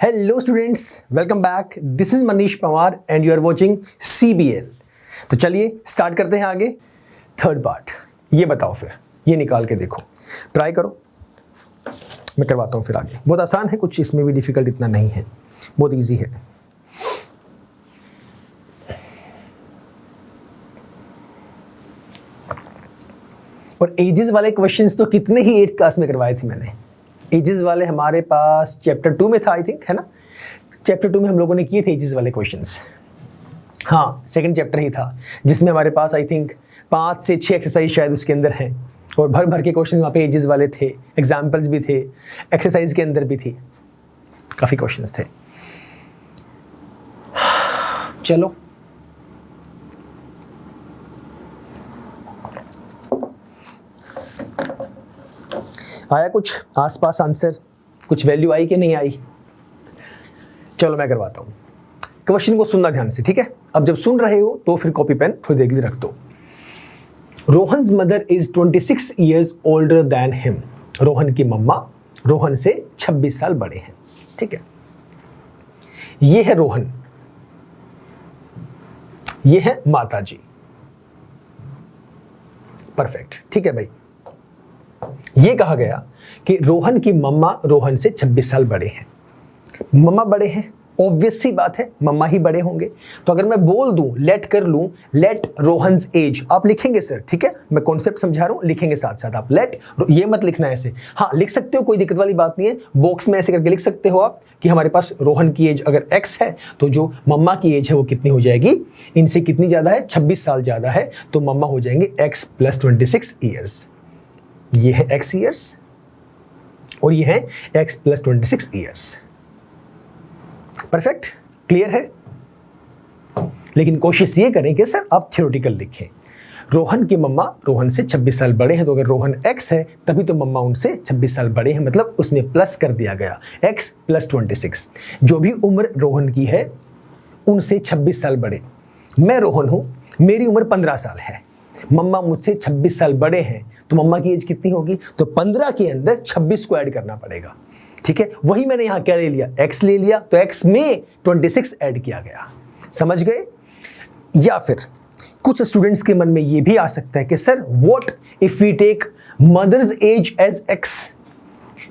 Hello students, welcome back. This is Manish Pawar and you are watching CBL। तो चलिए start करते हैं आगे। थर्ड पार्ट, ये बताओ फिर, ये निकाल के देखो, ट्राई करो। मैं करवाता हूँ फिर आगे। बहुत आसान है, कुछ इसमें भी डिफिकल्ट इतना नहीं है, बहुत इजी है। और एजेस वाले क्वेश्चंस तो कितने ही 8th क्लास में करवाए थे मैंने। एजेस वाले हमारे पास चैप्टर 2 में था, आई थिंक, है ना। चैप्टर 2 में हम लोगों ने किए थे एजेस वाले क्वेश्चंस। हाँ, सेकंड चैप्टर ही था जिसमें हमारे पास आई थिंक 5 से 6 एक्सरसाइज शायद उसके अंदर हैं, और भर भर के क्वेश्चंस वहाँ पे एजेस वाले थे, एग्जाम्पल्स भी थे, एक्सरसाइज के अंदर भी थी, काफ़ी क्वेश्चंस थे। चलो आया कुछ आसपास आंसर, कुछ वैल्यू आई कि नहीं आई? चलो मैं करवाता हूँ। क्वेश्चन को सुनना ध्यान से, ठीक है। अब जब सुन रहे हो तो फिर कॉपी पेन थोड़ी देर के लिए रख दो। Rohan's mother is 26 years older than him. Rohan की मम्मा रोहन से 26 साल बड़े हैं, ठीक है। ये है रोहन, ये है माता जी। परफेक्ट, ठीक है भाई। ये कहा गया कि रोहन की मम्मा रोहन से 26 साल बड़े हैं। मम्मा बड़े हैं, ऑब्वियस सी बात है, मम्मा ही बड़े होंगे। तो अगर मैं बोल दूं, लेट कर लूं, लेट रोहन्स एज, आप लिखेंगे सर, ठीक है, मैं कॉन्सेप्ट समझा रहा हूं, लिखेंगे साथ साथ आप। लेट, ये मत लिखना ऐसे, हाँ लिख सकते हो, कोई दिक्कत वाली बात नहीं है। बॉक्स में ऐसे करके लिख सकते हो आप कि हमारे पास रोहन की एज अगर x है तो जो मम्मा की एज है वो कितनी हो जाएगी, इनसे कितनी ज्यादा है, 26 साल ज्यादा है, तो मम्मा हो जाएंगे x + 26 ईयर्स। ये है x ईयर्स और ये है x + 26 ईयर्स। परफेक्ट, क्लियर है। लेकिन कोशिश ये करें कि सर आप थ्योरेटिकल लिखें। रोहन की मम्मा रोहन से 26 साल बड़े हैं, तो अगर रोहन x है तभी तो मम्मा उनसे 26 साल बड़े हैं, मतलब उसमें प्लस कर दिया गया x + 26। जो भी उम्र रोहन की है उनसे 26 साल बड़े। मैं रोहन हूं, मेरी उम्र 15 साल है, मम्मा मुझसे 26 साल बड़े हैं, तो मम्मा की एज कितनी होगी? तो 15 के अंदर 26 को ऐड करना पड़ेगा, ठीक है। वही मैंने यहां क्या ले लिया, x ले लिया, तो x में 26 ऐड किया गया। समझ गए? या फिर कुछ स्टूडेंट्स के मन में यह भी आ सकता है कि sir what if we take mother's age age x।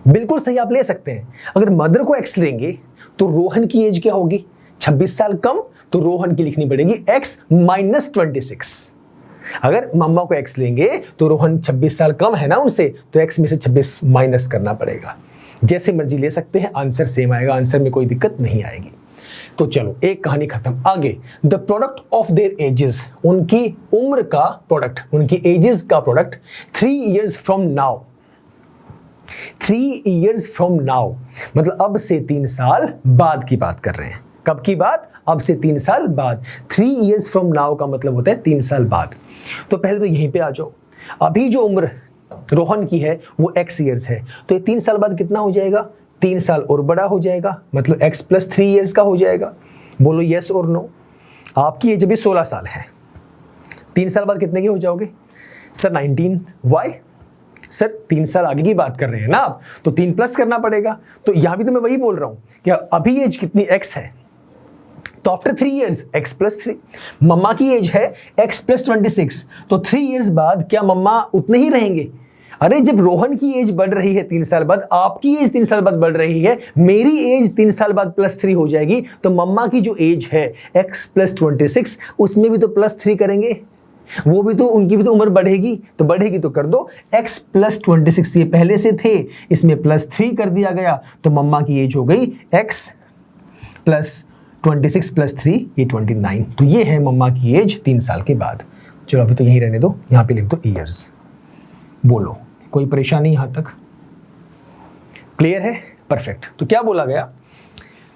बिल्कुल सही, आप ले सकते हैं। अगर मदर को x लेंगे तो रोहन की एज क्या होगी? 26 साल कम, तो रोहन की लिखनी पड़ेगी x - 26। अगर मम्मा को x लेंगे तो रोहन 26 साल कम है ना उनसे, तो x में से 26 माइनस करना पड़ेगा। जैसे मर्जी ले सकते हैं, आंसर सेम आएगा, आंसर में कोई दिक्कत नहीं आएगी। तो चलो एक कहानी खत्म। आगे, the product of their edges, उनकी उम्र का प्रोडक्ट, उनकी एजेस का product 3 years from now. 3 years from now मतलब अब से 3 साल बाद की बात कर रहे हैं। कब की बात? अब से 3 साल बाद। 3 इयर्स फ्रॉम नाउ का मतलब होता है 3 साल बाद। तो पहले तो यहीं पे आ जाओ। अभी जो उम्र रोहन की है वो x ईयर्स है, तो ये 3 साल बाद कितना हो जाएगा? 3 साल और बड़ा हो जाएगा, मतलब x + 3 ईयर्स का हो जाएगा। बोलो यस और नो। आपकी एज अभी 16 साल है, 3 साल बाद कितने के हो जाओगे? सर 19। वाई? सर 3 साल आगे की बात कर रहे हैं ना आप, तो 3 प्लस करना पड़ेगा। तो यहां भी तो मैं वही बोल रहा हूं कि अभी एज कितनी x है, तो आफ्टर 3 इयर्स x + 3। मम्मा की एज है x + 26, तो 3 इयर्स बाद क्या मम्मा उतने ही रहेंगे? अरे जब रोहन की एज बढ़ रही है 3 साल बाद, आपकी एज 3 साल बाद बढ़ रही है, मेरी एज 3 साल बाद +3 हो जाएगी, तो मम्मा की जो एज है x + 26, उसमें भी तो +3 करेंगे, वो भी तो, उनकी भी तो उम्र बढ़ेगी, तो बढ़ेगी तो कर दो x + 26। ये पहले से थे, इसमें +3 कर दिया गया, तो मम्मा की एज हो गई x + 26 + 3, ये 29। तो ये है मम्मा की एज 3 साल के बाद। चलो अभी तो यहीं रहने दो, यहाँ पे लिख दो ईयर्स। बोलो कोई परेशानी यहाँ तक? क्लियर है? परफेक्ट। तो क्या बोला गया?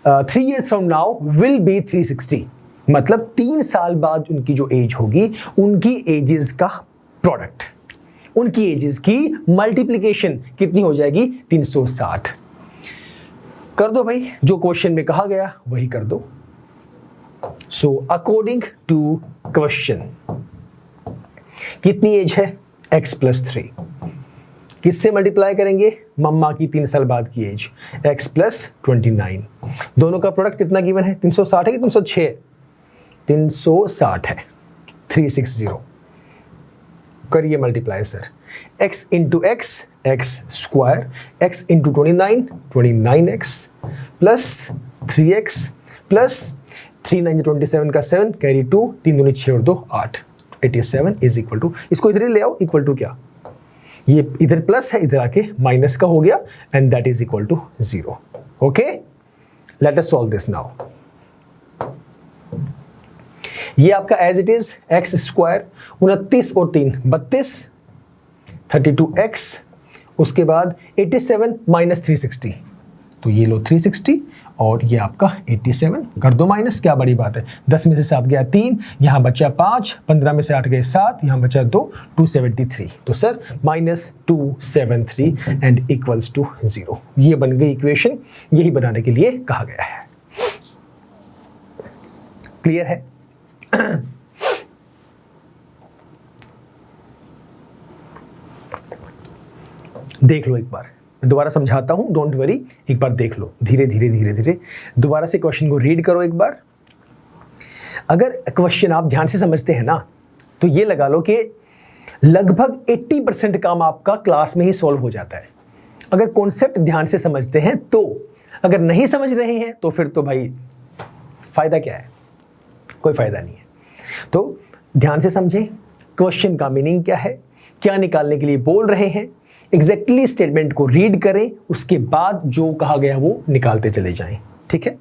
3 years from now will be 360, मतलब 3 साल बाद उनकी जो एज होगी, उनकी एजेस का प्रोडक्ट, उनकी एजेस की मल्टीप्लीकेशन कितनी हो जाएगी? 360। कर दो भाई, जो क्वेश्चन में कहा गया वही कर दो। सो अकॉर्डिंग टू क्वेश्चन कितनी एज है? x + 3। किससे मल्टीप्लाई करेंगे? मम्मा की 3 साल बाद की एज, x प्लस 29। दोनों का प्रोडक्ट कितना गिवन है? 360 है कि 306? 360 है, 360। करिए multiply sir, x into x, x square, x into 29, 29x plus 3x plus 3 9 27 का 7 कैरी 2, 3 दूनी 6 और 2 8, 87 इज इक्वल टू, इसको इधर ही ले आओ, इक्वल टू क्या, ये इधर प्लस है, इधर आके माइनस का हो गया, and that is equal to 0। Okay, let us solve this now. ये आपका as it is x square, 29 और 3 32, 32x, उसके बाद 87 माइनस 360, तो ये लो 360 और ये आपका 87 कर दो माइनस, क्या बड़ी बात है, 10 में से 7 गया 3, यहाँ बचा 5, 15 में से 8 गए 7, यहाँ बचा 2, 273। तो sir minus 273 and equals to 0। ये बन गई इक्वेशन, यही बनाने के लिए कहा गया है। क्लियर है? देख लो एक बार, दोबारा समझाता हूं, डोंट वरी, एक बार देख लो, धीरे धीरे धीरे धीरे दोबारा से क्वेश्चन को रीड करो एक बार। अगर क्वेश्चन आप ध्यान से समझते हैं ना, तो ये लगा लो कि लगभग 80% काम आपका क्लास में ही सॉल्व हो जाता है, अगर कॉन्सेप्ट ध्यान से समझते हैं तो। अगर नहीं समझ रहे हैं तो फिर तो भाई फायदा क्या है, कोई फायदा नहीं है। तो ध्यान से समझें, क्वेश्चन का मीनिंग क्या है, क्या निकालने के लिए बोल रहे हैं, एग्जैक्टली स्टेटमेंट को रीड करें, उसके बाद जो कहा गया वो निकालते चले जाएं। ठीक है,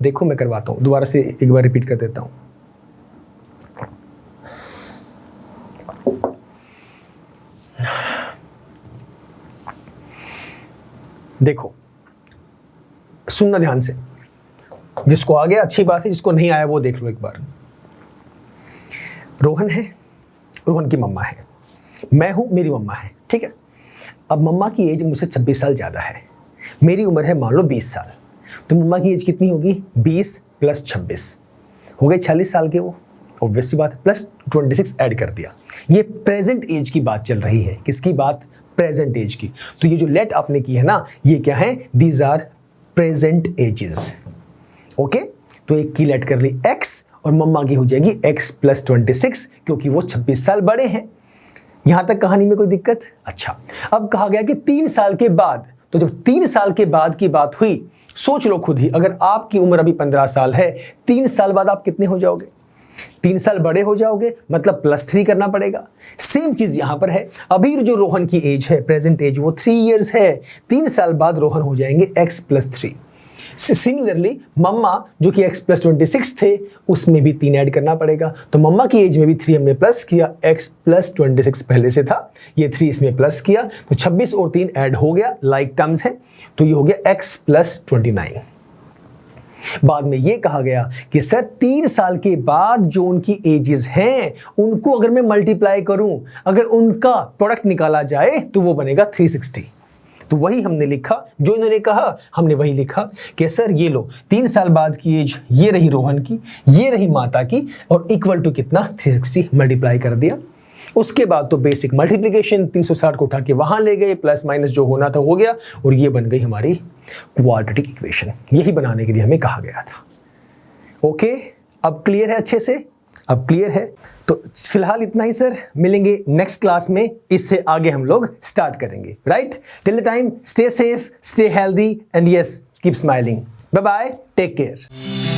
देखो मैं करवाता हूं, दोबारा से एक बार रिपीट कर देता हूं। देखो, सुनना ध्यान से, जिसको आ गया अच्छी बात है, जिसको नहीं आया वो देख लो एक बार। रोहन है, रोहन की मम्मा है, मैं हूं, मेरी मम्मा है। ठीक है, अब मम्मा की एज मुझसे 26 साल ज़्यादा है, मेरी उम्र है मान लो 20 साल, तो मम्मा की एज कितनी होगी? 20 प्लस 26 हो गए 40 साल के, वो ऑब्वियस सी बात है, प्लस 26 ऐड कर दिया। ये प्रेजेंट एज की बात चल रही है, किसकी बात? प्रेजेंट एज की। तो ये जो लेट आपने की है ना, ये क्या है? These are present ages. Okay, तो एक की लेट कर ली x और मम्मा की हो जाएगी x प्लस 26, क्योंकि वो 26 साल बड़े हैं। यहां तक कहानी में कोई दिक्कत? अच्छा, अब कहा गया कि 3 साल के बाद, तो जब 3 साल के बाद की बात हुई, सोच लो खुद ही, अगर आपकी उम्र अभी 15 साल है, 3 साल बाद आप कितने हो जाओगे? 3 साल बड़े हो जाओगे, मतलब +3 करना पड़ेगा। सेम चीज यहां पर है, अभी जो रोहन की एज है, प्रेजेंट एज, वो 3 इयर्स है, 3 साल बाद रोहन हो जाएंगे x प्लस 3। सिमिलरली मम्मा जो कि x प्लस 26 थे, उसमें भी 3 ऐड करना पड़ेगा, तो मम्मा की एज में भी 3 हमने प्लस किया, x प्लस 26 पहले से था, ये 3 इसमें प्लस किया, तो 26 और 3 ऐड हो गया, लाइक टर्म्स है, तो ये हो गया x प्लस 29। बाद में ये कहा गया कि सर 3 साल के बाद जो उनकी एजेस हैं, उनको अगर मैं मल्टीप्लाई करूं, अगर उनका प्रोडक्ट निकाला जाए तो वो बनेगा 360। तो वही हमने लिखा, जो इन्होंने कहा हमने वही लिखा कि सर ये लो 3 साल बाद की एज ये रही रोहन की, ये रही माता की, और इक्वल टू कितना? 360 मल्टीप्लाई कर दिया। उसके बाद तो बेसिक मल्टीप्लिकेशन, 360 को उठा के वहां ले गए, प्लस माइनस जो होना था हो गया, और ये बन गई हमारी क्वाड्रेटिक इक्वेशन। यही बनाने के लिए हमें कहा गया था। ओके, अब क्लियर है अच्छे से? अब क्लियर है? तो फिलहाल इतना ही सर, मिलेंगे नेक्स्ट क्लास में, इससे आगे हम लोग स्टार्ट करेंगे। Right, till the time stay safe, stay healthy and yes keep smiling. Bye bye, take care.